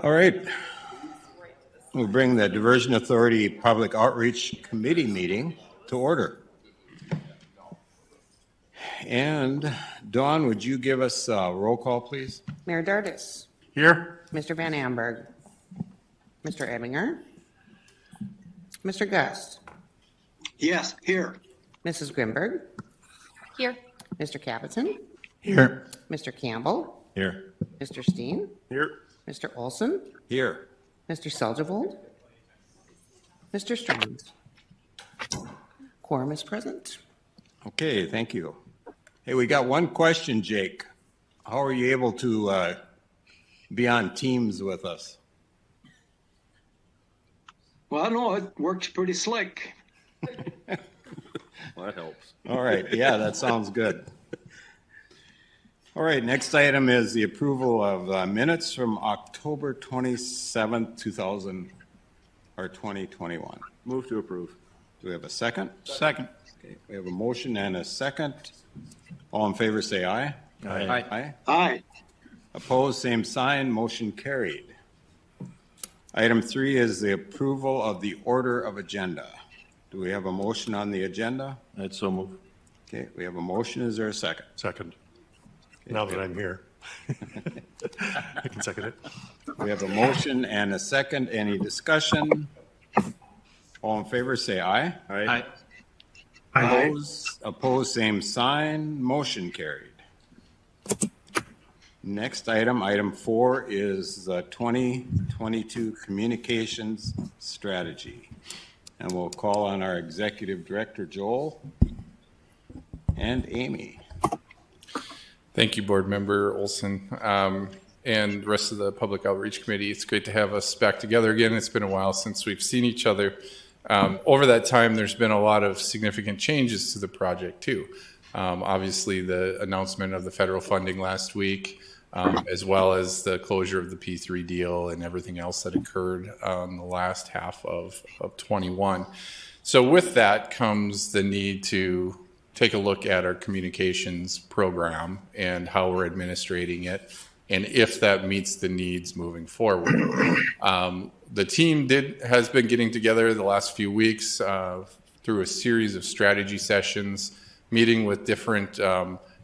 All right. We'll bring the Diversion Authority Public Outreach Committee meeting to order. And Dawn, would you give us a roll call, please? Mayor Dardis. Here. Mr. Van Amberg. Mr. Ebinger. Mr. Gust. Yes, here. Mrs. Grimberg. Here. Mr. Capitan. Here. Mr. Campbell. Here. Mr. Steen. Here. Mr. Olson. Here. Mr. Seljevold. Mr. Strons. Quorum is present. Okay, thank you. Hey, we got one question, Jake. How are you able to be on Teams with us? Well, no, it works pretty slick. Well, that helps. All right, yeah, that sounds good. All right, next item is the approval of minutes from October 27th, 2021. Move to approve. Do we have a second? Second. Okay, we have a motion and a second. All in favor say aye. Aye. Aye. Aye. Opposed, same sign, motion carried. Item 3 is the approval of the order of agenda. Do we have a motion on the agenda? I'd so move. Okay, we have a motion. Is there a second? Second. Okay, Now that I'm here, I can second it. we have a motion and a second. Any discussion? All in favor say aye. Aye. Opposed, same sign, motion carried. Next item, item 4, is the 2022 Communications Strategy. And we'll call on our Executive Director, Joel, and Amy. Thank you, Board Member Olson, and the rest of the Public Outreach Committee. It's great to have us back together again. It's been a while since we've seen each other. Over that time, there's been a lot of significant changes to the project, too. Obviously, the announcement of the federal funding last week, as well as the closure of the P3 deal and everything else that occurred in the last half of 21. So with that comes the need to take a look at our communications program and how we're administrating it, and if that meets the needs moving forward. The team has been getting together the last few weeks through a series of strategy sessions, meeting with different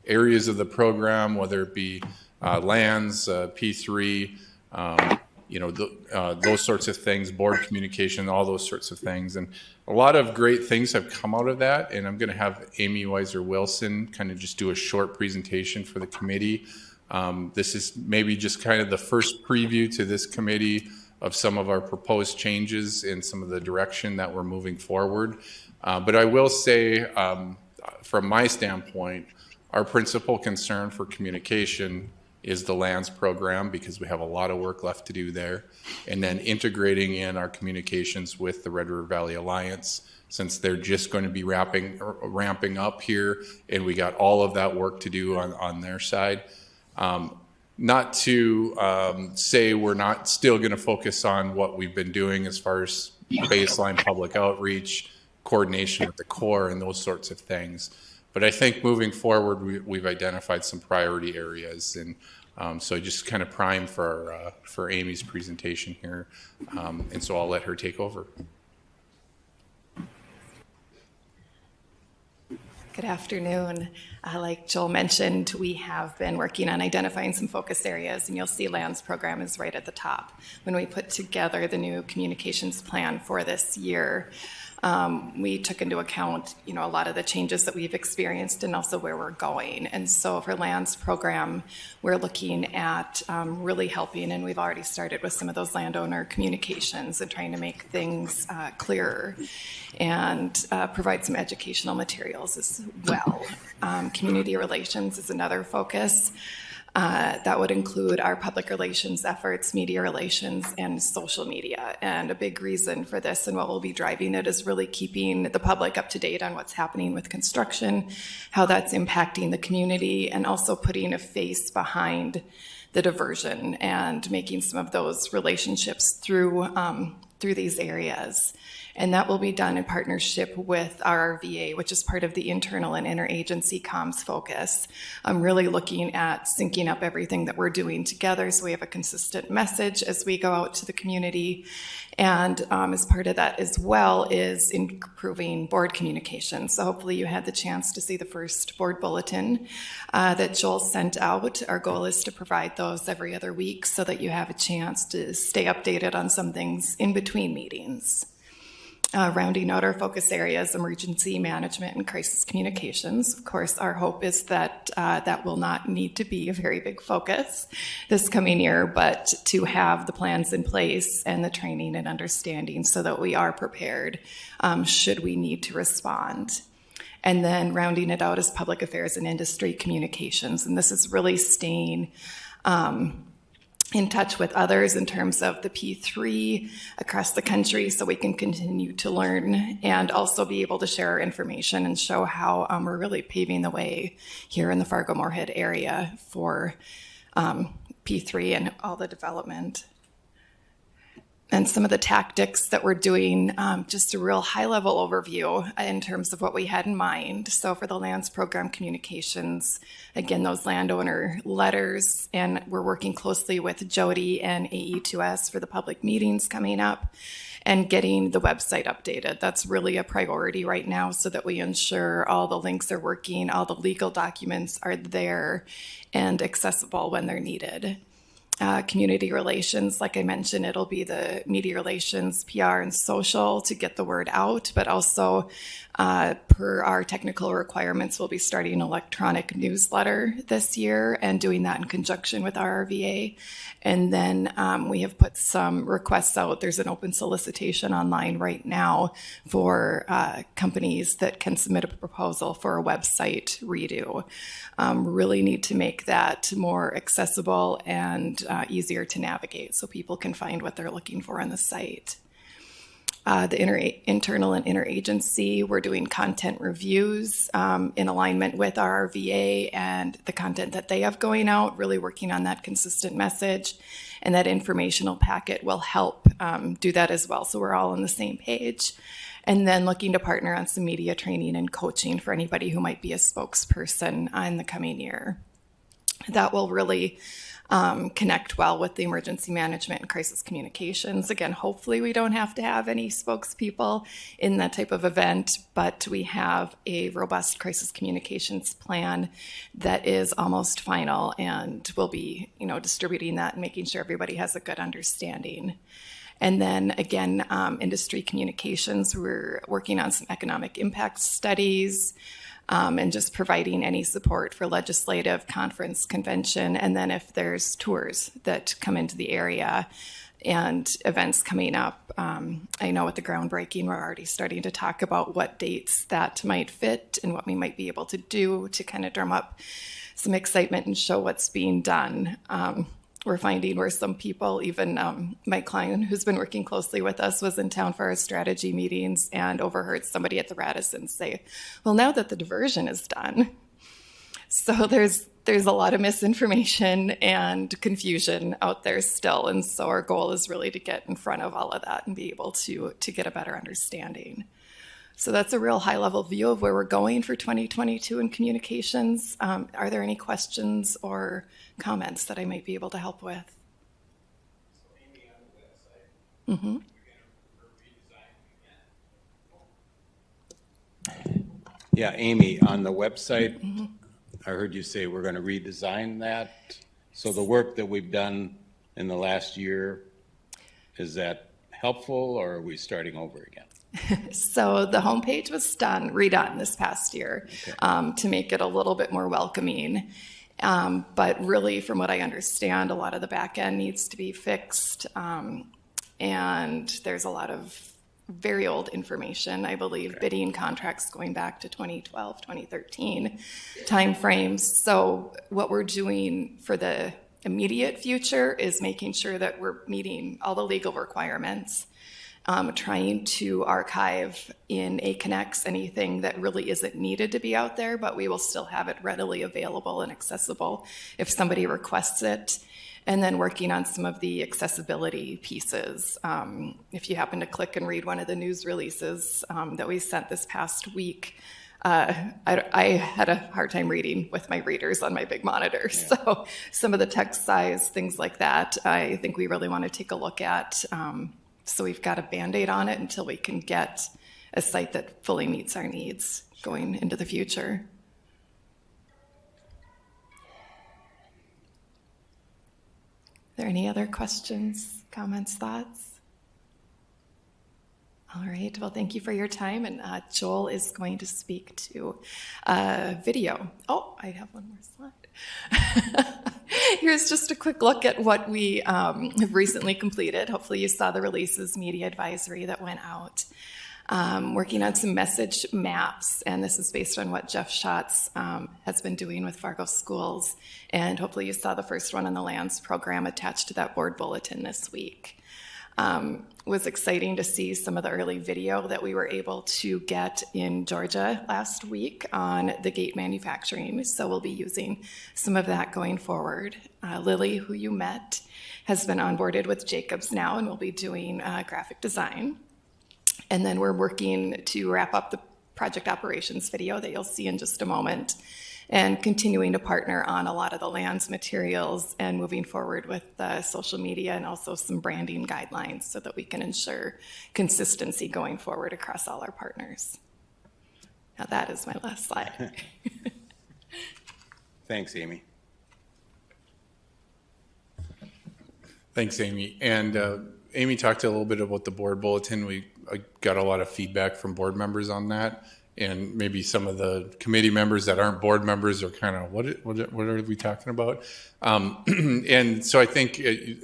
areas of the program, whether it be lands, P3, those sorts of things, board communication, all those sorts of things. And a lot of great things have come out of that. And I'm going to have Amy Weiser-Wilson kind of just do a short presentation for the committee. This is maybe just kind of the first preview to this committee of some of our proposed changes and some of the direction that we're moving forward. But I will say, from my standpoint, our principal concern for communication is the lands program, because we have a lot of work left to do there, and then integrating in our communications with the Red River Valley Alliance, since they're just going to be ramping up here, and we got all of that work to do on their side. Not to say we're not still going to focus on what we've been doing as far as baseline public outreach, coordination with the Corps, and those sorts of things. But I think moving forward, we've identified some priority areas, and so just kind of prime for Amy's presentation here, and so I'll let her take over. Good afternoon. Like Joel mentioned, we have been working on identifying some focus areas, and you'll see lands program is right at the top. When we put together the new communications plan for this year, we took into account, a lot of the changes that we've experienced and also where we're going. And so for lands program, we're looking at really helping, and we've already started with some of those landowner communications and trying to make things clearer and provide some educational materials as well. Community relations is another focus. That would include our public relations efforts, media relations, and social media. And a big reason for this and what will be driving it is really keeping the public up to date on what's happening with construction, how that's impacting the community, and also putting a face behind the diversion and making some of those relationships through through these areas. And that will be done in partnership with RRVA, which is part of the internal and interagency comms focus. I'm really looking at syncing up everything that we're doing together so we have a consistent message as we go out to the community. And as part of that as well is improving board communication. So hopefully you had the chance to see the first board bulletin that Joel sent out. Our goal is to provide those every other week so that you have a chance to stay updated on some things in between meetings. Rounding out our focus areas, emergency management and crisis communications. Of course, our hope is that that will not need to be a very big focus this coming year, but to have the plans in place and the training and understanding so that we are prepared should we need to respond. And then rounding it out is public affairs and industry communications. And this is really staying in touch with others in terms of the P3 across the country so we can continue to learn and also be able to share our information and show how we're really paving the way here in the Fargo-Moorhead area for P3 and all the development. And some of the tactics that we're doing, just a real high-level overview in terms of what we had in mind. So for the lands program communications, again, those landowner letters, and we're working closely with Jody and AE2S for the public meetings coming up and getting the website updated. That's really a priority right now so that we ensure all the links are working, all the legal documents are there and accessible when they're needed. Community relations, like I mentioned, it'll be the media relations, PR, and social to get the word out, but also per our technical requirements, we'll be starting an electronic newsletter this year and doing that in conjunction with RRVA. And then we have put some requests out. There's an open solicitation online right now for companies that can submit a proposal for a website redo. Really need to make that more accessible and easier to navigate so people can find what they're looking for on the site. The internal and interagency, we're doing content reviews in alignment with RRVA and the content that they have going out, really working on that consistent message. And that informational packet will help do that as well. So we're all on the same page. And then looking to partner on some media training and coaching for anybody who might be a spokesperson in the coming year. That will really connect well with the emergency management and crisis communications. Again, hopefully we don't have to have any spokespeople in that type of event, but we have a robust crisis communications plan that is almost final, and we'll be, distributing that and making sure everybody has a good understanding. And then again, industry communications, we're working on some economic impact studies, and just providing any support for legislative, conference, convention, and then if there's tours that come into the area and events coming up. I know with the groundbreaking, we're already starting to talk about what dates that might fit and what we might be able to do to kind of drum up some excitement and show what's being done. We're finding where some people, even my client who's been working closely with us was in town for our strategy meetings and overheard somebody at the Radisson say, well, now that the diversion is done. So there's a lot of misinformation and confusion out there still. And so our goal is really to get in front of all of that and be able to get a better understanding. So that's a real high-level view of where we're going for 2022 in communications. Are there any questions or comments that I might be able to help with? So Amy, on the website, Mm-hmm. Yeah, Amy, on the website, I heard you say we're going to redesign that. So the work that we've done in the last year, is that helpful, or are we starting over again? So the homepage was redone this past year to make it a little bit more welcoming. But really, from what I understand, a lot of the back end needs to be fixed. And there's a lot of very old information, I believe, bidding contracts going back to 2012, 2013 timeframes. So what we're doing for the immediate future is making sure that we're meeting all the legal requirements, trying to archive in AConnects anything that really isn't needed to be out there, but we will still have it readily available and accessible if somebody requests it. and then working on some of the accessibility pieces. If you happen to click and read one of the news releases that we sent this past week, I had a hard time reading with my readers on my big monitor. Yeah. So some of the text size, things like that, I think we really want to take a look at. So we've got a Band-Aid on it until we can get a site that fully meets our needs going into the future. Are there any other questions, comments, thoughts? All right, well, thank you for your time. And Joel is going to speak to video. Oh, I have one more slide. Here's just a quick look at what we have recently completed. Hopefully you saw the releases media advisory that went out. Working on some message maps, and this is based on what Jeff Schatz has been doing with Fargo schools. And hopefully you saw the first one on the lands program attached to that board bulletin this week. It was exciting to see some of the early video that we were able to get in Georgia last week on the gate manufacturing. So we'll be using some of that going forward. Lily, who you met, has been onboarded with Jacobs now and will be doing graphic design. And then we're working to wrap up the project operations video that you'll see in just a moment, and continuing to partner on a lot of the lands materials and moving forward with social media and also some branding guidelines so that we can ensure consistency going forward across all our partners. Now that is my last slide. Thanks, Amy. Thanks, Amy. And Amy talked a little bit about the board bulletin. I got a lot of feedback from board members on that, and maybe some of the committee members that aren't board members are kind of, what are we talking about? And so I think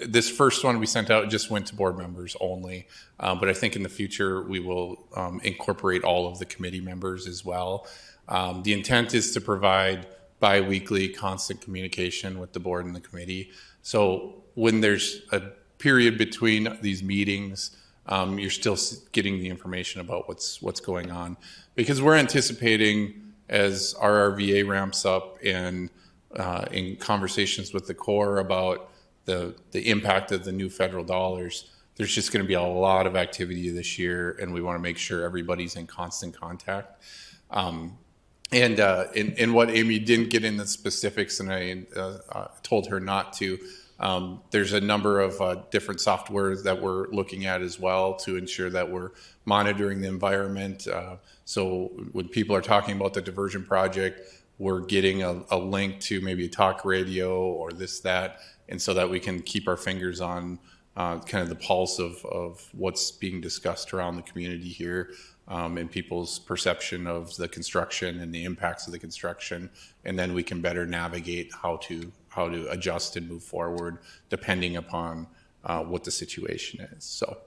this first one we sent out just went to board members only, but I think in the future we will incorporate all of the committee members as well. The intent is to provide bi-weekly constant communication with the board and the committee. So when there's a period between these meetings, you're still getting the information about what's going on, because we're anticipating as RRVA ramps up and in conversations with the Corps about the impact of the new federal dollars, there's just going to be a lot of activity this year, and we want to make sure everybody's in constant contact. And what Amy didn't get in the specifics, and I told her not to. There's a number of different softwares that we're looking at as well to ensure that we're monitoring the environment. So when people are talking about the Diversion Project, we're getting a link to maybe a talk radio or this, that, and so that we can keep our fingers on kind of the pulse of what's being discussed around the community here, and people's perception of the construction and the impacts of the construction, and then we can better navigate how to adjust and move forward depending upon what the situation is. So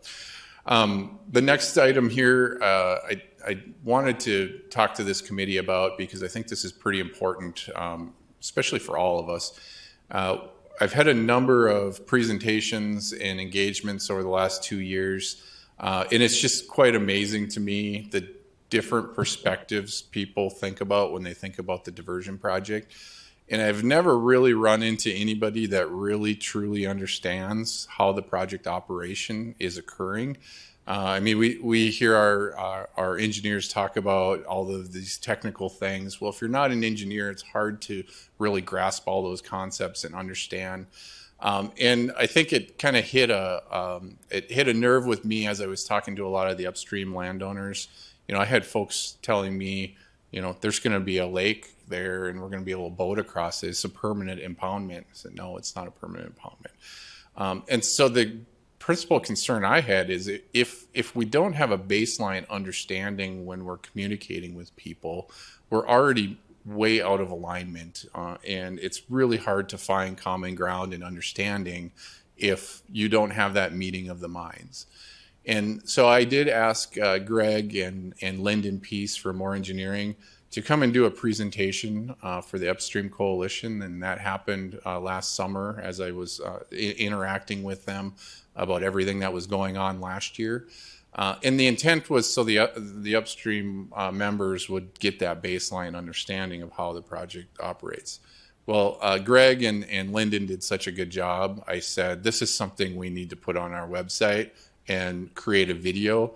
the next item here, I wanted to talk to this committee about, because I think this is pretty important, especially for all of us. I've had a number of presentations and engagements over the last 2 years, and it's just quite amazing to me the different perspectives people think about when they think about the Diversion Project. And I've never really run into anybody that really truly understands how the project operation is occurring. I mean, we hear our engineers talk about all of these technical things. Well, if you're not an engineer, it's hard to really grasp all those concepts and understand. And I think it kind of hit a nerve with me as I was talking to a lot of the upstream landowners. You know, I had folks telling me, you know, there's going to be a lake there and we're going to be able to boat across it. It's a permanent impoundment. I said, no, it's not a permanent impoundment. And so the principal concern I had is if we don't have a baseline understanding when we're communicating with people, we're already way out of alignment. And it's really hard to find common ground and understanding if you don't have that meeting of the minds. And so I did ask Greg and Lyndon Peace for More Engineering to come and do a presentation for the Upstream Coalition, and that happened last summer as I was interacting with them about everything that was going on last year. And the intent was so the upstream members would get that baseline understanding of how the project operates. Well, Greg and Lyndon did such a good job. I said, this is something we need to put on our website and create a video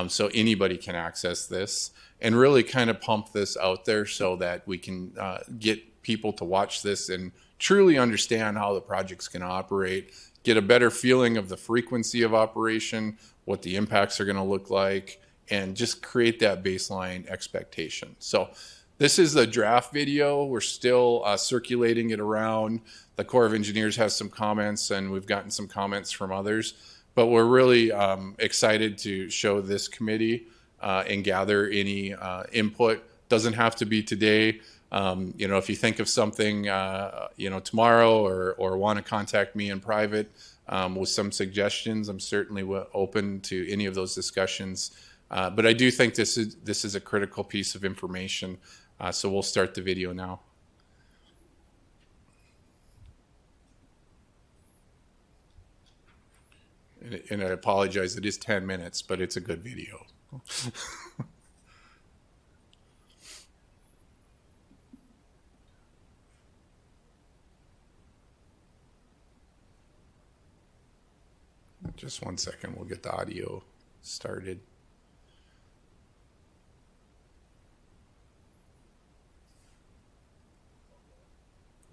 so anybody can access this and really kind of pump this out there so that we can get people to watch this and truly understand how the project's going to operate, get a better feeling of the frequency of operation, what the impacts are going to look like, and just create that baseline expectation. So this is the draft video. We're still circulating it around. The Corps of Engineers has some comments, and we've gotten some comments from others. But we're really excited to show this committee and gather any input. Doesn't have to be today. If you think of something, tomorrow or want to contact me in private with some suggestions, I'm certainly open to any of those discussions. But I do think this is a critical piece of information. So we'll start the video now. And I apologize, it is 10 minutes, but it's a good video. Just 1 second, we'll get the audio started.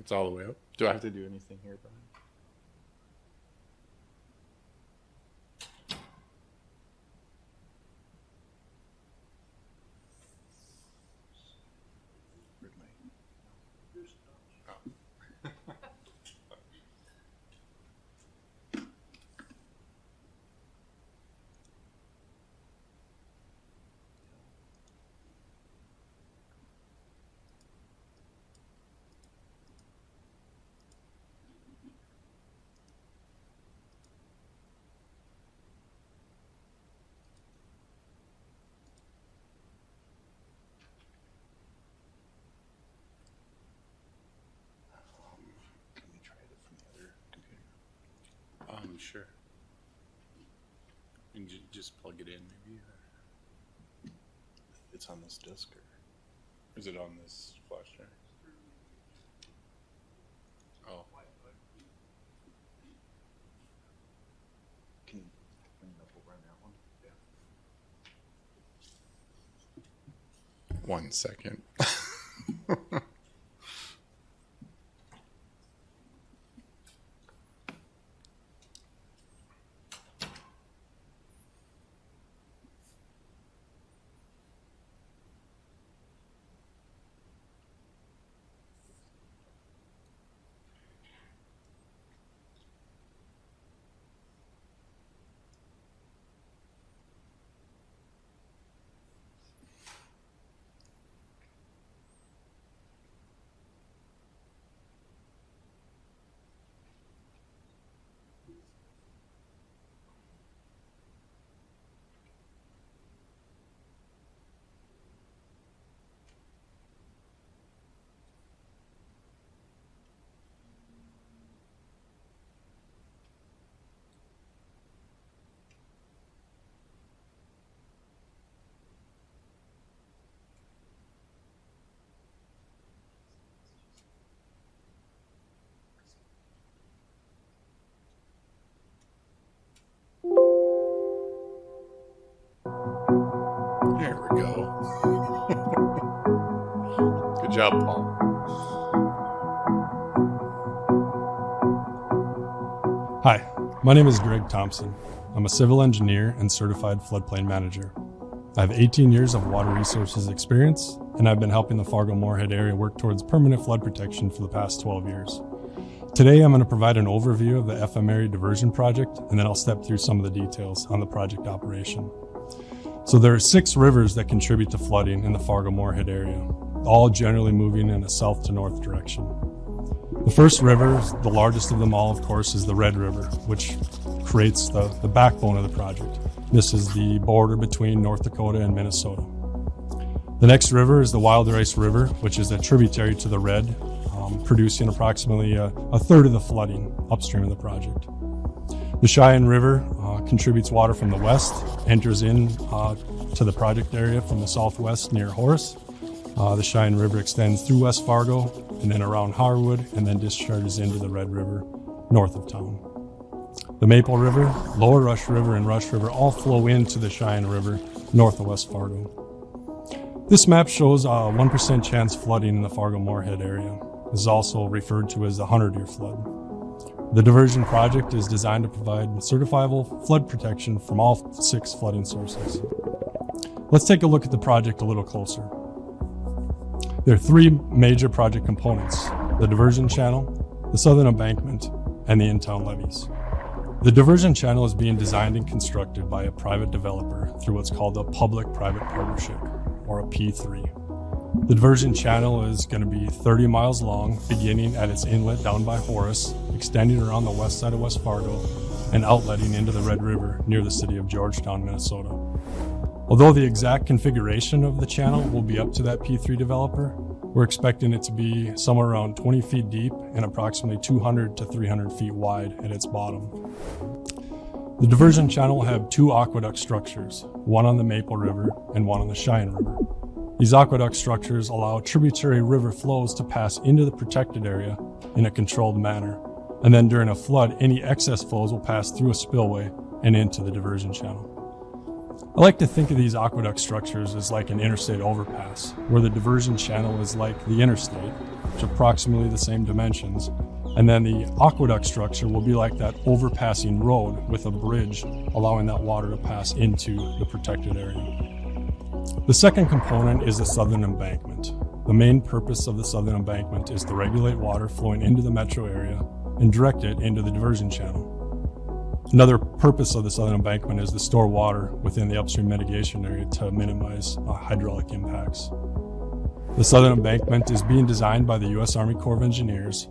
It's all the way up. Do I have to do anything here, Brian? Sure. And just plug it in, maybe. Or... It's on this disc, or is it on this flash drive? Oh. can you bring it up over on that one? Yeah. 1 second. There we go. Good job, Paul. Hi, my name is Greg Thompson. I'm a civil engineer and certified floodplain manager. I have 18 years of water resources experience, and I've been helping the Fargo-Moorhead area work towards permanent flood protection for the past 12 years. Today, I'm going to provide an overview of the FM Area Diversion Project, and then I'll step through some of the details on the project operation. So there are 6 rivers that contribute to flooding in the Fargo-Moorhead area, all generally moving in a south to north direction. The first river, the largest of them all, of course, is the Red River, which creates the backbone of the project. This is the border between North Dakota and Minnesota. The next river is the Wilder Ice River, which is a tributary to the Red, producing approximately a third of the flooding upstream of the project. The Cheyenne River contributes water from the west, enters in to the project area from the southwest near Horace, The Cheyenne River extends through West Fargo and then around Harwood and then discharges into the Red River north of town. The Maple River, Lower Rush River, and Rush River all flow into the Cheyenne River north of West Fargo. This map shows a 1% chance flooding in the Fargo-Moorhead area. This is also referred to as the 100-year flood. The Diversion Project is designed to provide certifiable flood protection from all 6 flooding sources. Let's take a look at the project a little closer. There are 3 major project components: the Diversion Channel, the Southern Embankment, and the in-town levees. The Diversion Channel is being designed and constructed by a private developer through what's called a Public-Private Partnership, or a P3. The Diversion Channel is going to be 30 miles long, beginning at its inlet down by Horace, extending around the west side of West Fargo, and outletting into the Red River near the city of Georgetown, Minnesota. Although the exact configuration of the channel will be up to that P3 developer, we're expecting it to be somewhere around 20 feet deep and approximately 200 to 300 feet wide at its bottom. The Diversion Channel will have 2 aqueduct structures, one on the Maple River and one on the Cheyenne River. These aqueduct structures allow tributary river flows to pass into the protected area in a controlled manner, and then during a flood, any excess flows will pass through a spillway and into the Diversion Channel. I like to think of these aqueduct structures as like an interstate overpass, where the Diversion Channel is like the interstate, which are approximately the same dimensions, and then the aqueduct structure will be like that overpassing road with a bridge, allowing that water to pass into the protected area. The second component is the Southern Embankment. The main purpose of the Southern Embankment is to regulate water flowing into the metro area and direct it into the Diversion Channel. Another purpose of the Southern Embankment is to store water within the upstream mitigation area to minimize hydraulic impacts. The Southern Embankment is being designed by the U.S. Army Corps of Engineers,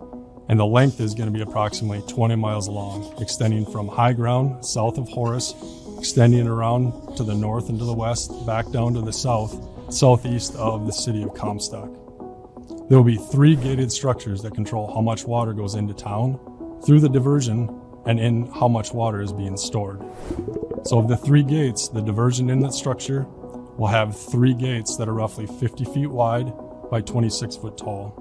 and the length is going to be approximately 20 miles long, extending from high ground south of Horace, extending around to the north and to the west, back down to the southeast of the city of Comstock. There will be 3 gated structures that control how much water goes into town, through the diversion, and in how much water is being stored. So of the 3 gates, the diversion inlet structure will have 3 gates that are roughly 50 feet wide by 26 foot tall.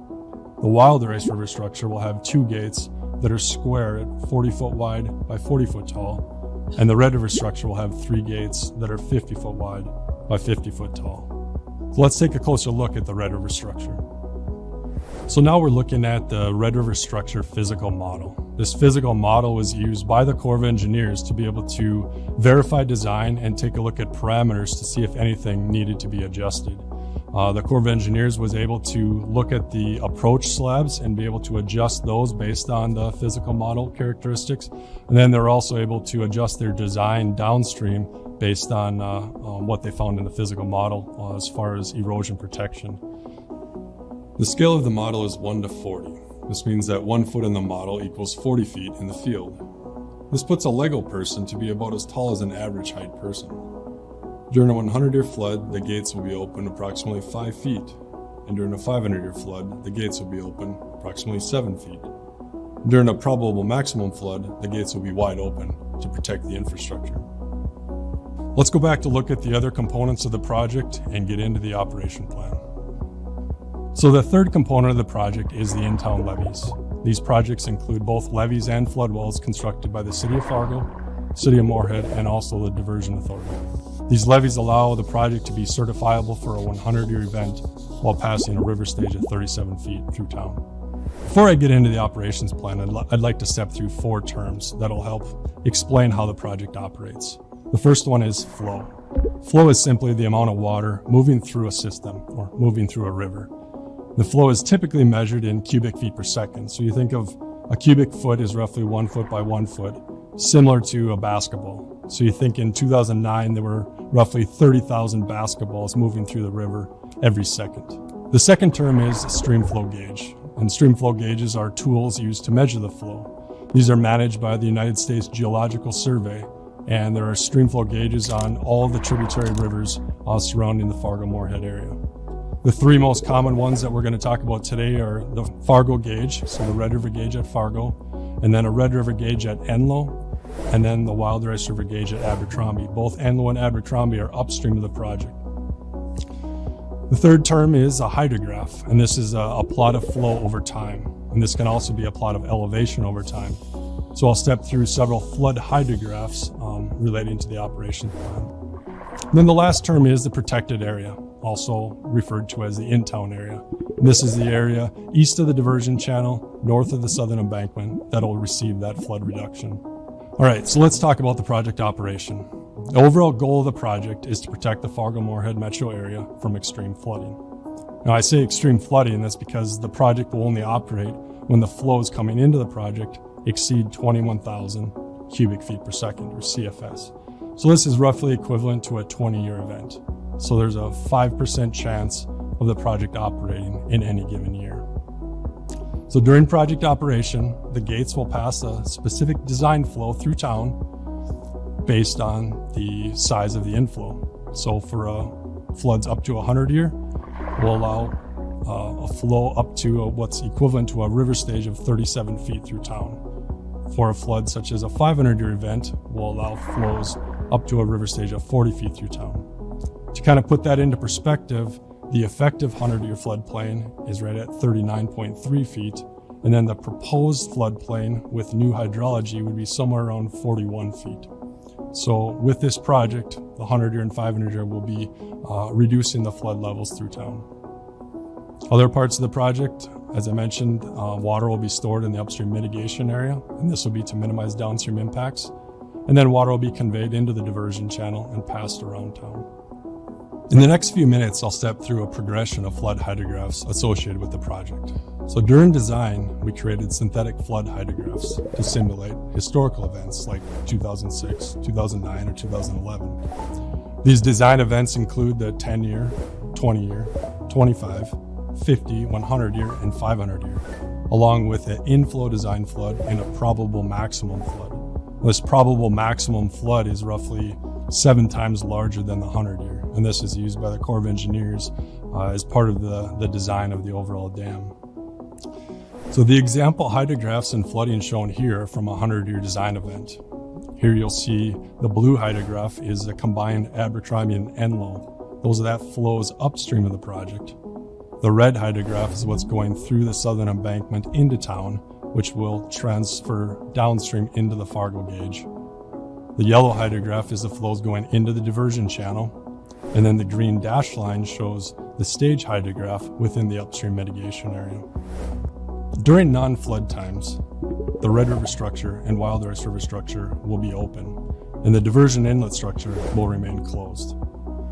The Wilderness River structure will have 2 gates that are square at 40 foot wide by 40 foot tall, and the Red River structure will have 3 gates that are 50 foot wide by 50 foot tall. So let's take a closer look at the Red River structure. So now we're looking at the Red River structure physical model. This physical model was used by the Corps of Engineers to be able to verify design and take a look at parameters to see if anything needed to be adjusted. The Corps of Engineers was able to look at the approach slabs and be able to adjust those based on the physical model characteristics. And then they're also able to adjust their design downstream based on what they found in the physical model as far as erosion protection. The scale of the model is 1 to 40. This means that 1 foot in the model equals 40 feet in the field. This puts a Lego person to be about as tall as an average height person. During a 100-year flood, the gates will be open approximately 5 feet, and during a 500-year flood, the gates will be open approximately 7 feet. During a probable maximum flood, the gates will be wide open to protect the infrastructure. Let's go back to look at the other components of the project and get into the operation plan. So the third component of the project is the in-town levees. These projects include both levees and flood walls constructed by the City of Fargo, City of Moorhead, and also the Diversion Authority. These levees allow the project to be certifiable for a 100-year event while passing a river stage at 37 feet through town. Before I get into the operations plan, I'd like to step through 4 terms that'll help explain how the project operates. The first one is flow. Flow is simply the amount of water moving through a system or moving through a river. The flow is typically measured in cubic feet per second. So you think of a cubic foot is roughly 1 foot by 1 foot, similar to a basketball. So you think in 2009, there were roughly 30,000 basketballs moving through the river every second. The second term is stream flow gauge. And stream flow gauges are tools used to measure the flow. These are managed by the United States Geological Survey, and there are stream flow gauges on all the tributary rivers surrounding the Fargo-Moorhead area. The 3 most common ones that we're going to talk about today are the Fargo gauge, so the Red River gauge at Fargo, and then a Red River gauge at Enlow, and then the Wilderness River gauge at Abercrombie. Both Enlow and Abercrombie are upstream of the project. The third term is a hydrograph, and this is a plot of flow over time. And this can also be a plot of elevation over time. So I'll step through several flood hydrographs relating to the operation plan. And then the last term is the protected area, also referred to as the in-town area. And this is the area east of the Diversion Channel, north of the southern embankment, that'll receive that flood reduction. All right, so let's talk about the project operation. The overall goal of the project is to protect the Fargo-Moorhead metro area from extreme flooding. Now I say extreme flooding, and that's because the project will only operate when the flows coming into the project exceed 21,000 cubic feet per second, or CFS. So this is roughly equivalent to a 20-year event. So there's a 5% chance of the project operating in any given year. So during project operation, the gates will pass a specific design flow through town based on the size of the inflow. So for floods up to 100-year, we'll allow a flow up to what's equivalent to a river stage of 37 feet through town. For a flood such as a 500-year event, we'll allow flows up to a river stage of 40 feet through town. To kind of put that into perspective, the effective 100-year floodplain is right at 39.3 feet, and then the proposed floodplain with new hydrology would be somewhere around 41 feet. So with this project, the 100-year and 500-year will be reducing the flood levels through town. Other parts of the project, as I mentioned, water will be stored in the upstream mitigation area, and this will be to minimize downstream impacts. And then water will be conveyed into the diversion channel and passed around town. In the next few minutes, I'll step through a progression of flood hydrographs associated with the project. So during design, we created synthetic flood hydrographs to simulate historical events like 2006, 2009, or 2011. These design events include the 10-year, 20-year, 25, 50, 100-year, and 500-year, along with an inflow design flood and a probable maximum flood. This probable maximum flood is roughly 7 times larger than the 100-year, and this is used by the Corps of Engineers as part of the design of the overall dam. So the example hydrographs and flooding shown here from a 100-year design event. Here you'll see the blue hydrograph is a combined Abercrombie and Enlow. Those are that flows upstream of the project. The red hydrograph is what's going through the southern embankment into town, which will transfer downstream into the Fargo gauge. The yellow hydrograph is the flows going into the diversion channel, and then the green dashed line shows the stage hydrograph within the upstream mitigation area. During non-flood times, the Red River structure and Wild Rice River structure will be open, and the diversion inlet structure will remain closed.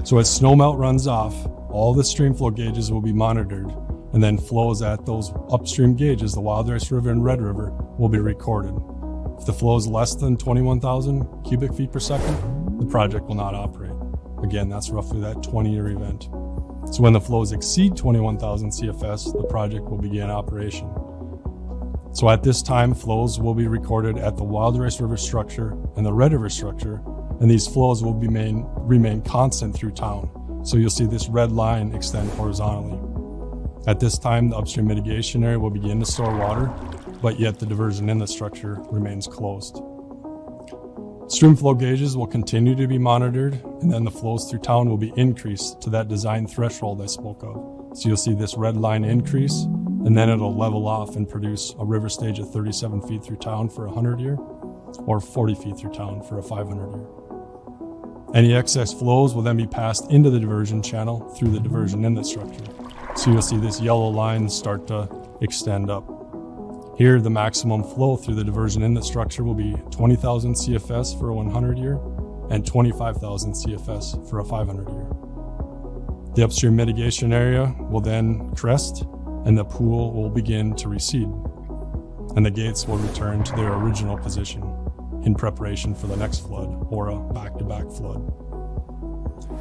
So as snowmelt runs off, all the streamflow gauges will be monitored, and then flows at those upstream gauges, the Wild Rice River and Red River, will be recorded. If the flow is less than 21,000 cubic feet per second, the project will not operate. Again, that's roughly that 20-year event. So when the flows exceed 21,000 CFS, the project will begin operation. So at this time, flows will be recorded at the Wild Rice River structure and the Red River structure, and these flows will remain constant through town. So you'll see this red line extend horizontally. At this time, the upstream mitigation area will begin to store water, but yet the diversion inlet structure remains closed. Streamflow gauges will continue to be monitored, and then the flows through town will be increased to that design threshold I spoke of. So you'll see this red line increase, and then it'll level off and produce a river stage of 37 feet through town for a 100-year, or 40 feet through town for a 500-year. Any excess flows will then be passed into the diversion channel through the diversion inlet structure. So you'll see this yellow line start to extend up. Here, the maximum flow through the diversion inlet structure will be 20,000 CFS for a 100-year and 25,000 CFS for a 500-year. The upstream mitigation area will then crest, and the pool will begin to recede, and the gates will return to their original position in preparation for the next flood or a back-to-back flood.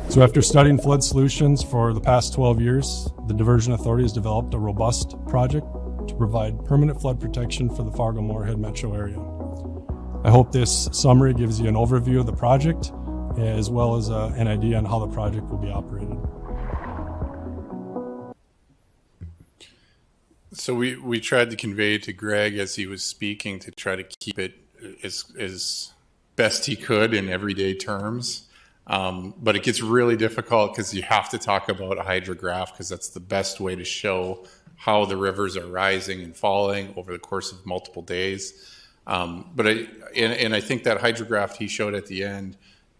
So after studying flood solutions for the past 12 years, the Diversion Authority has developed a robust project to provide permanent flood protection for the Fargo-Moorhead metro area. I hope this summary gives you an overview of the project, as well as an idea on how the project will be operated. So we tried to convey to Greg as he was speaking to try to keep it as best he could in everyday terms. But it gets really difficult because you have to talk about a hydrograph because that's the best way to show how the rivers are rising and falling over the course of multiple days. But I think that hydrograph he showed at the end,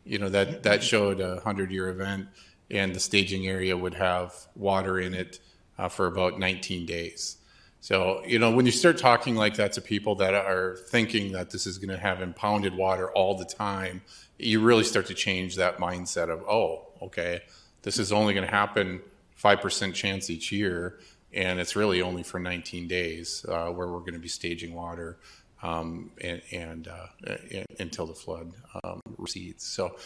that showed a 100-year event, and the staging area would have water in it for about 19 days. So, when you start talking like that to people that are thinking that this is going to have impounded water all the time, you really start to change that mindset of, oh, okay, this is only going to happen 5% chance each year, and it's really only for 19 days where we're going to be staging water and until the flood recedes. So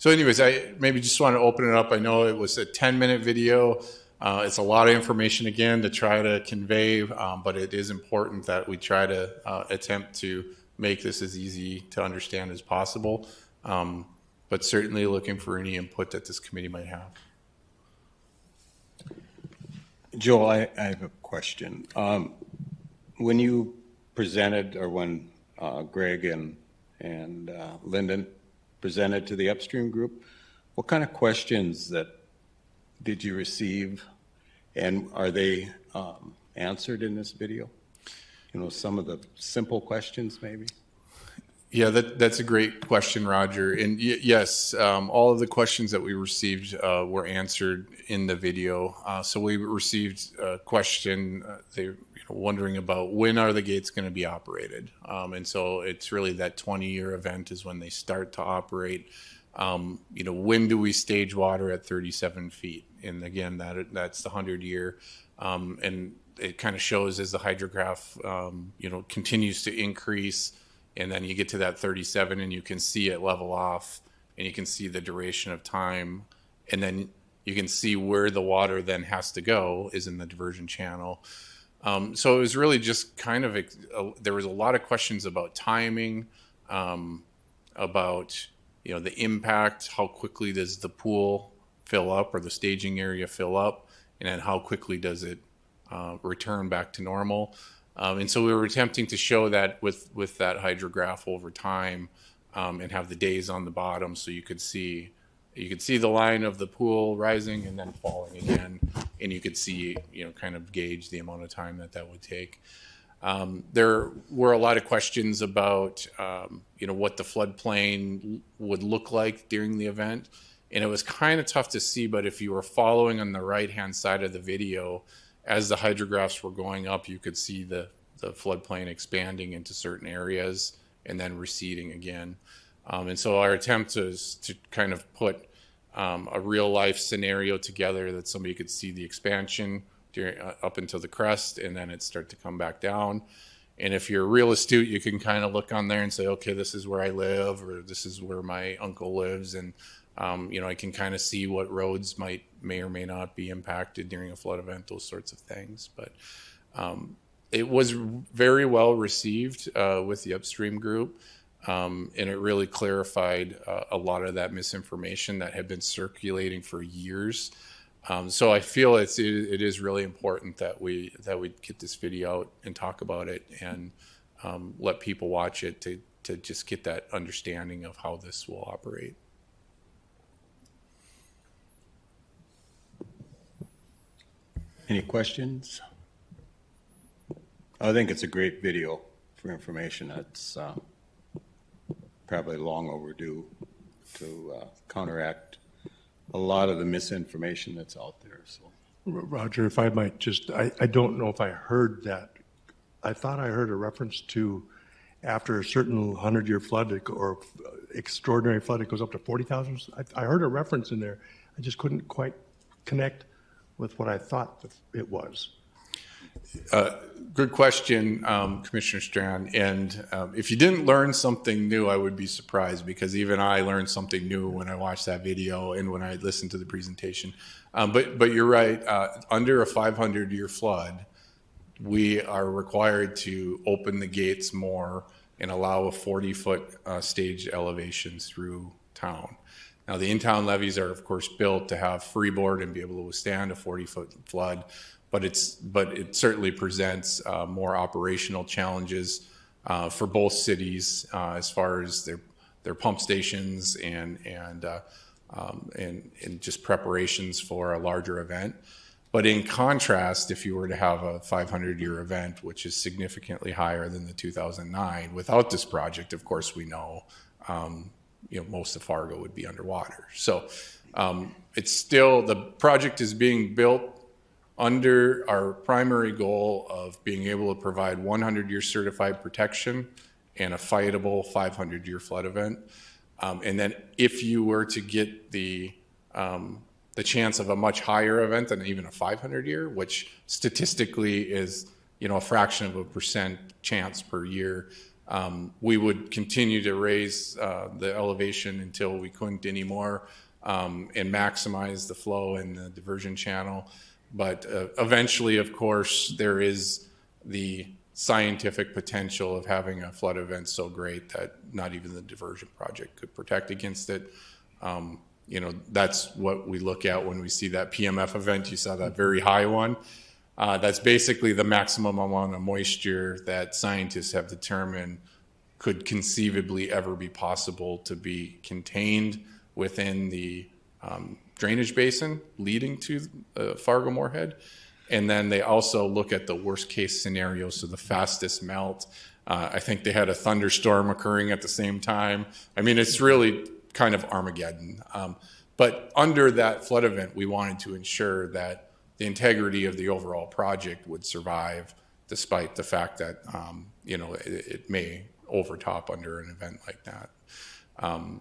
anyways, I maybe just want to open it up. I know it was a 10-minute video. It's a lot of information, again, to try to convey, but it is important that we try to attempt to make this as easy to understand as possible, but certainly looking for any input that this committee might have. Joel, I have a question. When you presented, or when Greg and Lyndon presented to the upstream group, what kind of questions did you receive, and are they answered in this video? Some of the simple questions maybe? Yeah, that's a great question, Roger. And yes, all of the questions that we received were answered in the video. So we received a question, they wondering about when are the gates going to be operated. And so it's really that 20-year event is when they start to operate. When do we stage water at 37 feet? And again, that's the 100-year. And it kind of shows as the hydrograph, continues to increase. And then you get to that 37 and you can see it level off, and you can see the duration of time. And then you can see where the water then has to go is in the diversion channel. So it was really just kind of, there was a lot of questions about timing, about, the impact, how quickly does the pool fill up or the staging area fill up, and then how quickly does it return back to normal. And so we were attempting to show that with that hydrograph over time, and have the days on the bottom, so you could see the line of the pool rising and then falling again, and you could see, kind of gauge the amount of time that would take. There were a lot of questions about, what the floodplain would look like during the event, and it was kind of tough to see, but if you were following on the right-hand side of the video, as the hydrographs were going up, you could see the floodplain expanding into certain areas and then receding again. And so our attempt is to kind of put a real-life scenario together that somebody could see the expansion up until the crest, and then it start to come back down. And if you're real astute, you can kind of look on there and say, okay, this is where I live, or this is where my uncle lives, and I can kind of see what roads may or may not be impacted during a flood event, those sorts of things. But it was very well received with the upstream group, and it really clarified a lot of that misinformation that had been circulating for years. So I feel it is really important that we get this video out and talk about it, and let people watch it to just get that understanding of how this will operate. Any questions? I think it's a great video for information. That's probably long overdue to counteract a lot of the misinformation that's out there. So, Roger, if I might just, I don't know if I heard that. I thought I heard a reference to after a certain 100-year flood or extraordinary flood, it goes up to 40,000. I heard a reference in there. I just couldn't quite connect with what I thought it was. Good question, Commissioner Strand. And if you didn't learn something new, I would be surprised, because even I learned something new when I watched that video and when I listened to the presentation. But you're right. Under a 500-year flood, we are required to open the gates more and allow a 40-foot stage elevation through town. Now, the in-town levees are, of course, built to have freeboard and be able to withstand a 40-foot flood, but it certainly presents more operational challenges for both cities as far as their pump stations and and just preparations for a larger event. But in contrast, if you were to have a 500-year event, which is significantly higher than the 2009, without this project, of course, we know, most of Fargo would be underwater. So it's still, the project is being built under our primary goal of being able to provide 100-year certified protection and a fightable 500-year flood event. And then if you were to get the chance of a much higher event than even a 500-year, which statistically is, a fraction of a % chance per year, we would continue to raise the elevation until we couldn't anymore, and maximize the flow in the diversion channel. But eventually, of course, there is the scientific potential of having a flood event so great that not even the Diversion Project could protect against it. That's what we look at when we see that PMF event. You saw that very high one. That's basically the maximum amount of moisture that scientists have determined could conceivably ever be possible to be contained within the drainage basin leading to Fargo-Moorhead. And then they also look at the worst case scenario, so the fastest melt. I think they had a thunderstorm occurring at the same time. I mean, it's really kind of Armageddon. But under that flood event, we wanted to ensure that the integrity of the overall project would survive, despite the fact that, it may overtop under an event like that.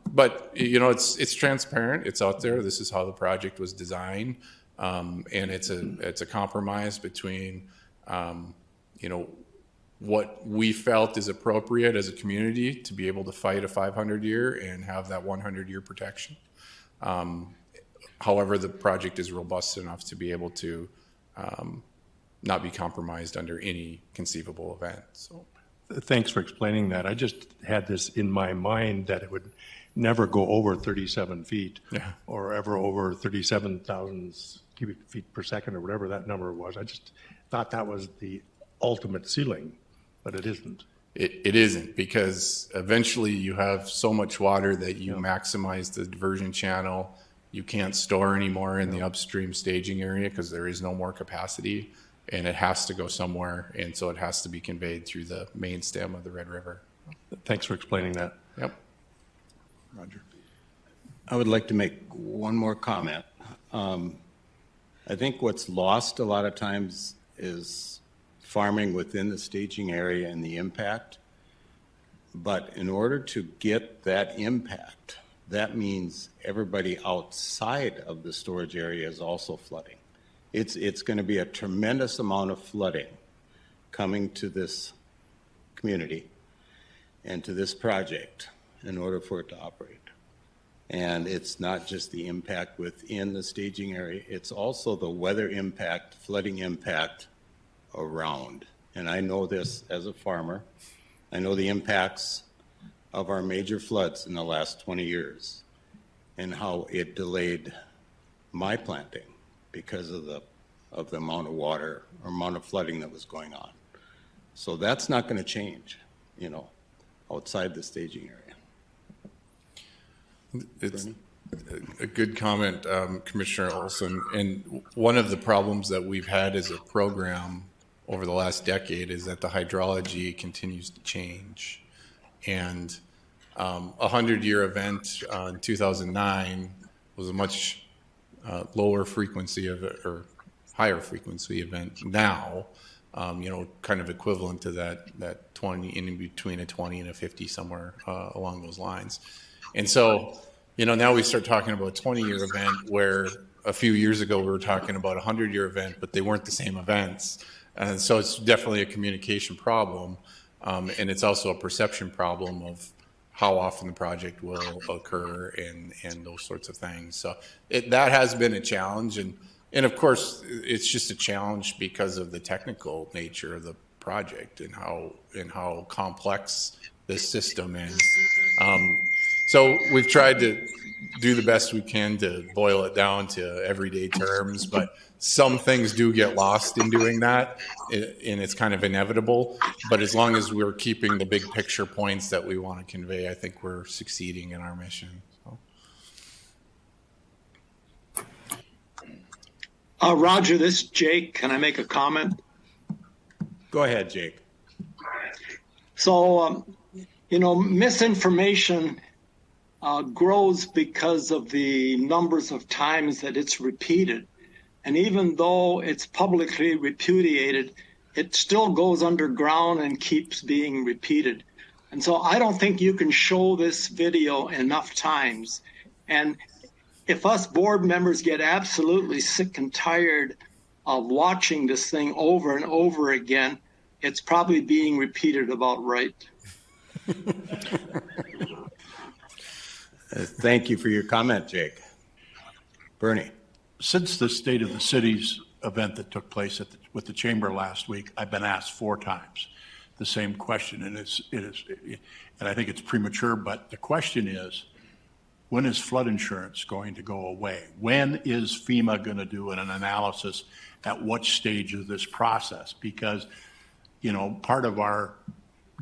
But it's transparent. It's out there. This is how the project was designed, and it's a compromise between, what we felt is appropriate as a community to be able to fight a 500-year and have that 100-year protection. However, the project is robust enough to be able to not be compromised under any conceivable event. So. Thanks for explaining that. I just had this in my mind that it would never go over 37 feet, yeah, or ever over 37,000 cubic feet per second, or whatever that number was. I just thought that was the ultimate ceiling, but it isn't. It isn't, because eventually you have so much water that you maximize the diversion channel. You can't store anymore in the upstream staging area because there is no more capacity, and it has to go somewhere, and so it has to be conveyed through the main stem of the Red River. Thanks for explaining that. Yep. Roger. I would like to make one more comment. I think what's lost a lot of times is farming within the staging area and the impact. But in order to get that impact, that means everybody outside of the storage area is also flooding. It's going to be a tremendous amount of flooding coming to this community and to this project in order for it to operate. And it's not just the impact within the staging area, it's also the weather impact, flooding impact around. And I know this as a farmer. I know the impacts of our major floods in the last 20 years and how it delayed my planting because of the amount of water or amount of flooding that was going on. So that's not going to change, outside the staging area. It's a good comment, Commissioner Olson. And one of the problems that we've had as a program over the last decade is that the hydrology continues to change. And a 100-year event in 2009 was a much lower frequency or higher frequency event now, kind of equivalent to that 20, in between a 20 and a 50, somewhere along those lines. And so, now we start talking about a 20-year event, where a few years ago we were talking about a 100-year event, but they weren't the same events. And so it's definitely a communication problem, and it's also a perception problem of how often the project will occur and those sorts of things. So that has been a challenge, and of course it's just a challenge because of the technical nature of the project and how complex this system is. So we've tried to do the best we can to boil it down to everyday terms, but some things do get lost in doing that, and it's kind of inevitable. But as long as we're keeping the big picture points that we want to convey, I think we're succeeding in our mission. So. Roger, this is Jake. Can I make a comment? Go ahead, Jake. So, misinformation grows because of the numbers of times that it's repeated. And even though it's publicly repudiated, it still goes underground and keeps being repeated. And so I don't think you can show this video enough times. And if us board members get absolutely sick and tired of watching this thing over and over again, it's probably being repeated about right. Thank you for your comment, Jake. Bernie. Since the State of the Cities event that took place with the chamber last week, I've been asked 4 times the same question, and and I think it's premature, but the question is, when is flood insurance going to go away? When is FEMA going to do an analysis at what stage of this process? Because, part of our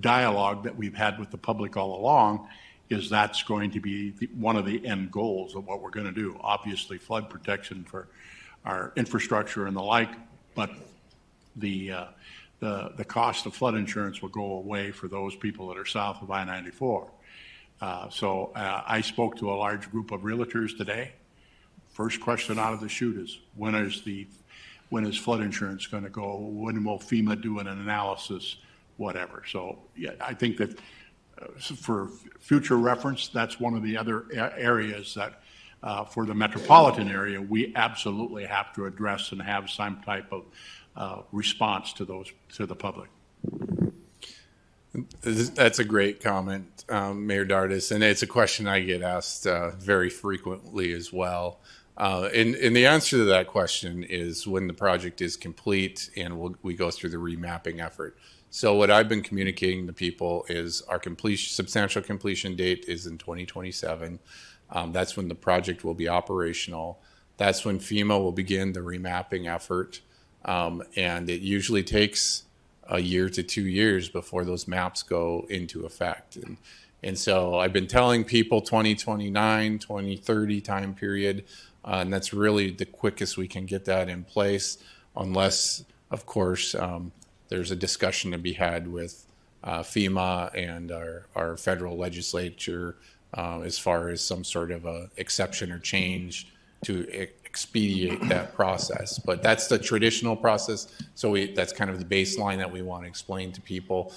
dialogue that we've had with the public all along is that's going to be one of the end goals of what we're going to do. Obviously, flood protection for our infrastructure and the like, but the cost of flood insurance will go away for those people that are south of I-94. So I spoke to a large group of realtors today. First question out of the chute is, when is flood insurance going to go? When will FEMA do an analysis? Whatever. So yeah, I think that for future reference, that's one of the other areas that for the metropolitan area, we absolutely have to address and have some type of response to the public. That's a great comment, Mayor Dardis, and it's a question I get asked very frequently as well. And the answer to that question is when the project is complete and we go through the remapping effort. So what I've been communicating to people is our substantial completion date is in 2027. That's when the project will be operational. That's when FEMA will begin the remapping effort. And it usually takes a year to 2 years before those maps go into effect. And so I've been telling people 2029, 2030 time period, and that's really the quickest we can get that in place, unless, of course, there's a discussion to be had with FEMA and our federal legislature as far as some sort of a exception or change to expedite that process. But that's the traditional process. So that's kind of the baseline that we want to explain to people.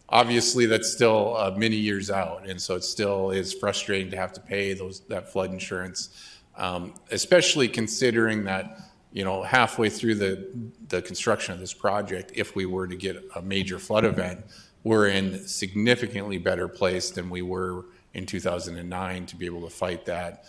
Obviously, that's still many years out, and so it still is frustrating to have to pay that flood insurance, especially considering that halfway through the construction of this project, if we were to get a major flood event, we're in significantly better place than we were in 2009 to be able to fight that.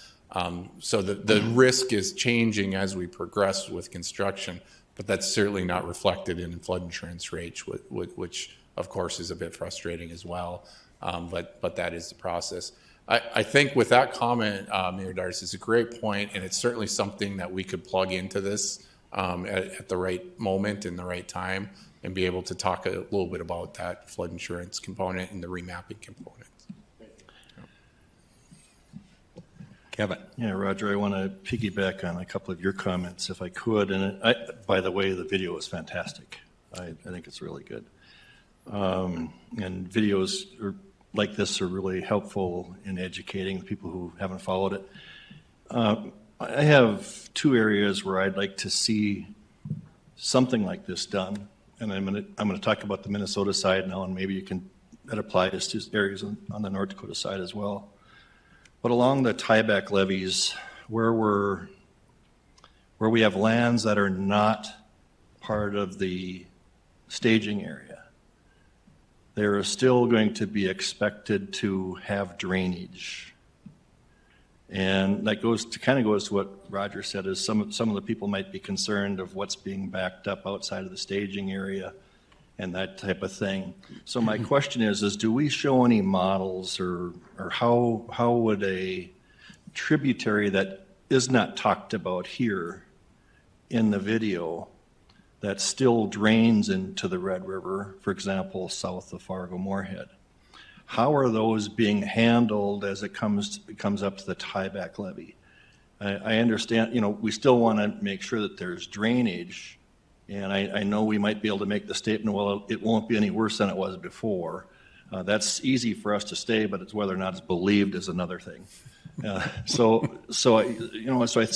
So the risk is changing as we progress with construction, but that's certainly not reflected in flood insurance rates, which of course is a bit frustrating as well. But that is the process. I think with that comment, Mayor Dardis, is a great point, and it's certainly something that we could plug into this at the right moment and the right time, and be able to talk a little bit about that flood insurance component and the remapping component. Kevin. Yeah, Roger, I want to piggyback on a couple of your comments, if I could. And by the way, the video is fantastic. I think it's really good. And videos like this are really helpful in educating people who haven't followed it. I have 2 areas where I'd like to see something like this done, and I'm going to talk about the Minnesota side now, and maybe that applies to areas on the North Dakota side as well. But along the tieback levees, where we have lands that are not part of the staging area, they're still going to be expected to have drainage. And that kind of goes to what Roger said, is some of the people might be concerned of what's being backed up outside of the staging area and that type of thing. So my question is do we show any models or how would a tributary that is not talked about here in the video that still drains into the Red River, for example, south of Fargo-Moorhead, how are those being handled as it comes up to the tieback levee? I understand, we still want to make sure that there's drainage. And I know we might be able to make the statement, well, it won't be any worse than it was before. That's easy for us to say, but it's whether or not it's believed is another thing. So I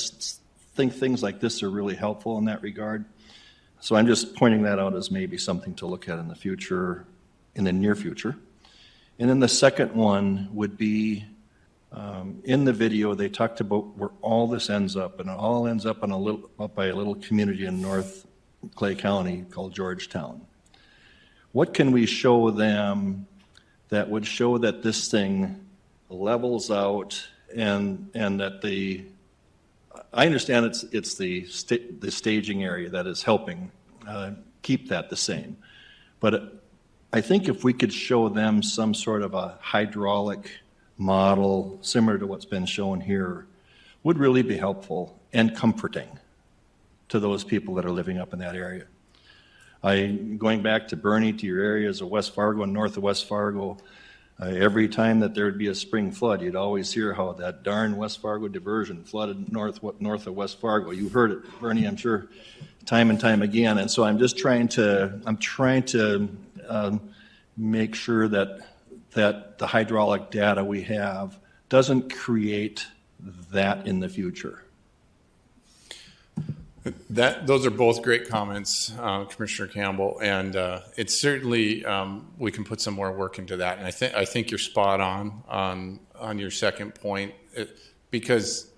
think things like this are really helpful in that regard. So I'm just pointing that out as maybe something to look at in the future, in the near future. And then the second one would be, in the video, they talked about where all this ends up, and it all ends up up by a little community in North Clay County called Georgetown. What can we show them that would show that this thing levels out and that I understand it's the staging area that is helping keep that the same. But I think if we could show them some sort of a hydraulic model similar to what's been shown here would really be helpful and comforting to those people that are living up in that area. Going back to Bernie, to your areas of West Fargo and north of West Fargo, every time that there would be a spring flood, you'd always hear how that darn West Fargo diversion flooded north of West Fargo. You've heard it, Bernie, I'm sure, time and time again. And so I'm just trying to make sure that the hydraulic data we have doesn't create that in the future. Those are both great comments, Commissioner Campbell, and it's certainly we can put some more work into that. And I think you're spot on your second point, because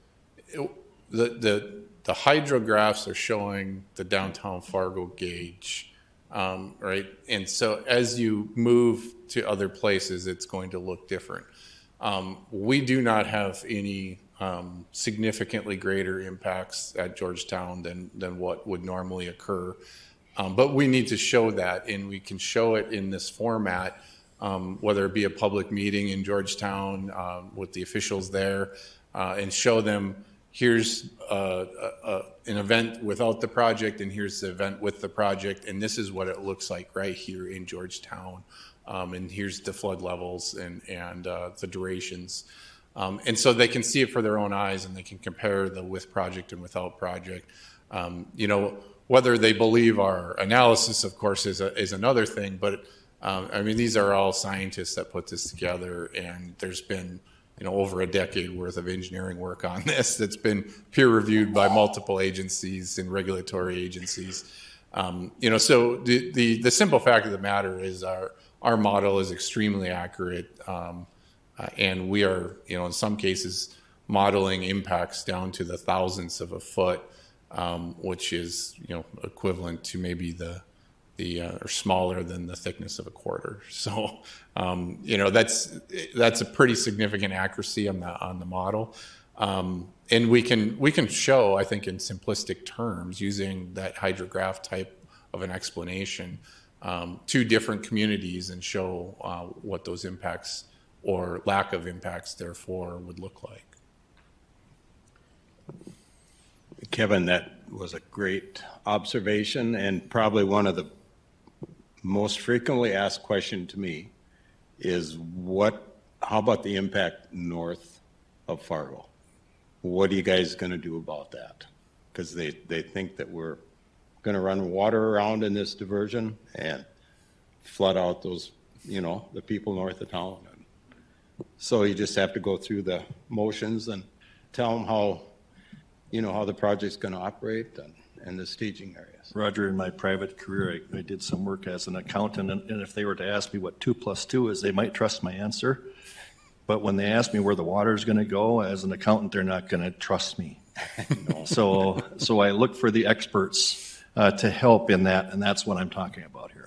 the hydrographs are showing the downtown Fargo gauge, right? And so as you move to other places, it's going to look different. We do not have any significantly greater impacts at Georgetown than what would normally occur. But we need to show that, and we can show it in this format, whether it be a public meeting in Georgetown with the officials there, and show them here's an event without the project, and here's the event with the project, and this is what it looks like right here in Georgetown. And here's the flood levels and the durations. And so they can see it for their own eyes, and they can compare the with project and without project. Whether they believe our analysis, of course, is another thing. But these are all scientists that put this together, and there's been over a decade worth of engineering work on this that's been peer reviewed by multiple agencies and regulatory agencies. So the simple fact of the matter is our model is extremely accurate. And we are, in some cases, modeling impacts down to the thousandths of a foot, which is, equivalent to maybe or smaller than the thickness of a quarter. So, that's a pretty significant accuracy on the model. And we can show, I think, in simplistic terms, using that hydrograph type of an explanation, to different communities and show what those impacts or lack of impacts, therefore, would look like. Kevin, that was a great observation, and probably one of the most frequently asked questions to me is how about the impact north of Fargo? What are you guys going to do about that? Because they think that we're going to run water around in this diversion and flood out those, the people north of town. So you just have to go through the motions and tell them how the project's going to operate and the staging areas. Roger, in my private career, I did some work as an accountant, and if they were to ask me what 2 + 2 is, they might trust my answer. But when they ask me where the water is going to go, as an accountant, they're not going to trust me. No. So I look for the experts to help in that, and that's what I'm talking about here.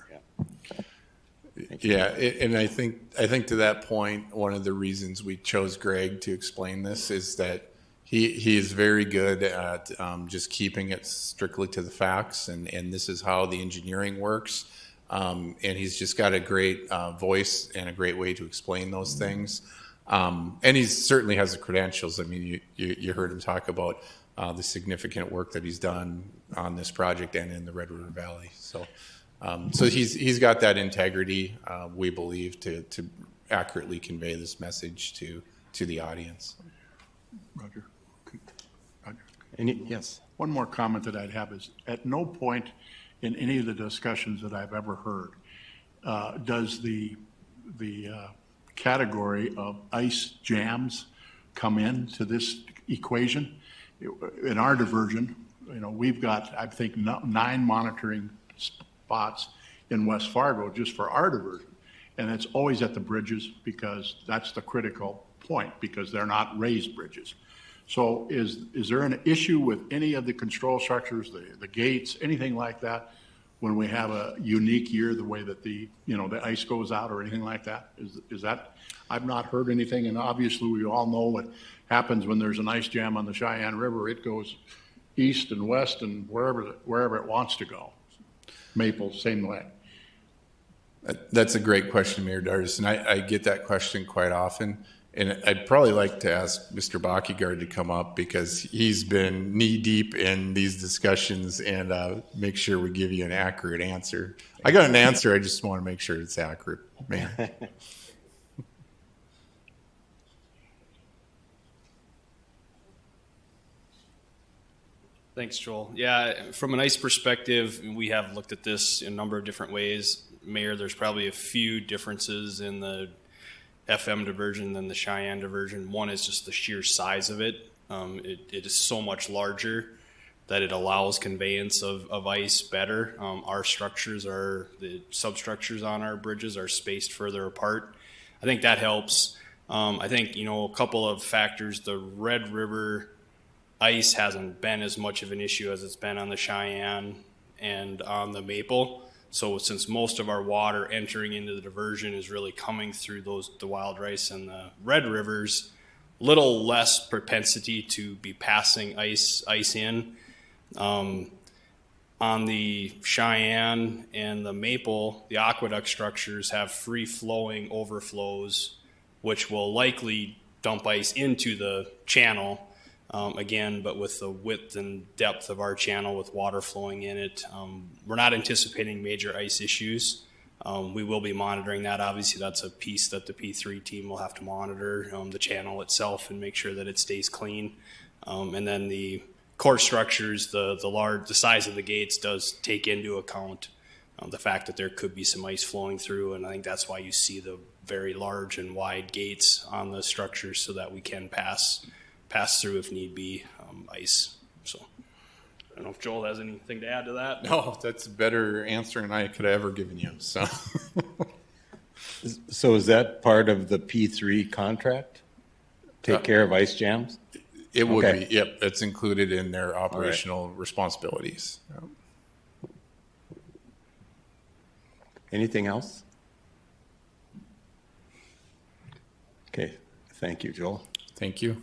Yeah, and I think to that point, one of the reasons we chose Greg to explain this is that he is very good at just keeping it strictly to the facts, and this is how the engineering works. And he's just got a great voice and a great way to explain those things. And he certainly has the credentials. I mean, you heard him talk about the significant work that he's done on this project and in the Red River Valley. So he's got that integrity, we believe, to accurately convey this message to the audience. Roger. Yes. One more comment that I'd have is, at no point in any of the discussions that I've ever heard, does the category of ice jams come into this equation. In our diversion, we've got, I think, 9 monitoring spots in West Fargo just for our diversion. And it's always at the bridges because that's the critical point, because they're not raised bridges. So is there an issue with any of the control structures, the gates, anything like that, when we have a unique year, the way that the ice goes out or anything like that? Is that, I've not heard anything, and obviously we all know what happens when there's an ice jam on the Cheyenne River. It goes east and west and wherever it wants to go. Maple, same way. That's a great question, Mayor Dardis, and I get that question quite often. And I'd probably like to ask Mr. Bakkegaard to come up because he's been knee-deep in these discussions and make sure we give you an accurate answer. I got an answer, I just want to make sure it's accurate, Mayor. Thanks, Joel. Yeah, from an ice perspective, we have looked at this in a number of different ways. Mayor, there's probably a few differences in the FM diversion than the Cheyenne diversion. One is just the sheer size of it. It is so much larger that it allows conveyance of ice better. Our structures the substructures on our bridges are spaced further apart. I think that helps. I think, a couple of factors, the Red River ice hasn't been as much of an issue as it's been on the Cheyenne and on the Maple. So since most of our water entering into the diversion is really coming through the wild rice and the Red Rivers, little less propensity to be passing ice in. On the Cheyenne and the Maple, the aqueduct structures have free-flowing overflows, which will likely dump ice into the channel. Again, but with the width and depth of our channel with water flowing in it, we're not anticipating major ice issues. We will be monitoring that. Obviously, that's a piece that the P3 team will have to monitor, the channel itself, and make sure that it stays clean. And then the core structures, the size of the gates does take into account the fact that there could be some ice flowing through, and I think that's why you see the very large and wide gates on the structures so that we can pass through if need be, ice. So I don't know if Joel has anything to add to that. No, that's a better answer than I could have ever given you. So is that part of the P3 contract? Take care of ice jams? It would be. Yep, that's included in their operational responsibilities. Anything else? Okay, thank you, Joel. Thank you.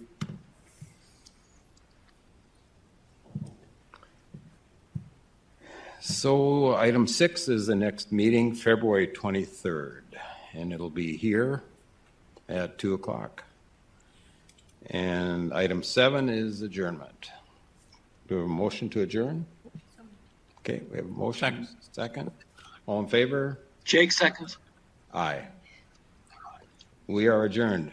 So item 6 is the next meeting, February 23rd, and it'll be here at 2 o'clock. And item 7 is adjournment. Do we have a motion to adjourn? Okay, we have a motion. Second. All in favor? Jake seconds. Aye. We are adjourned.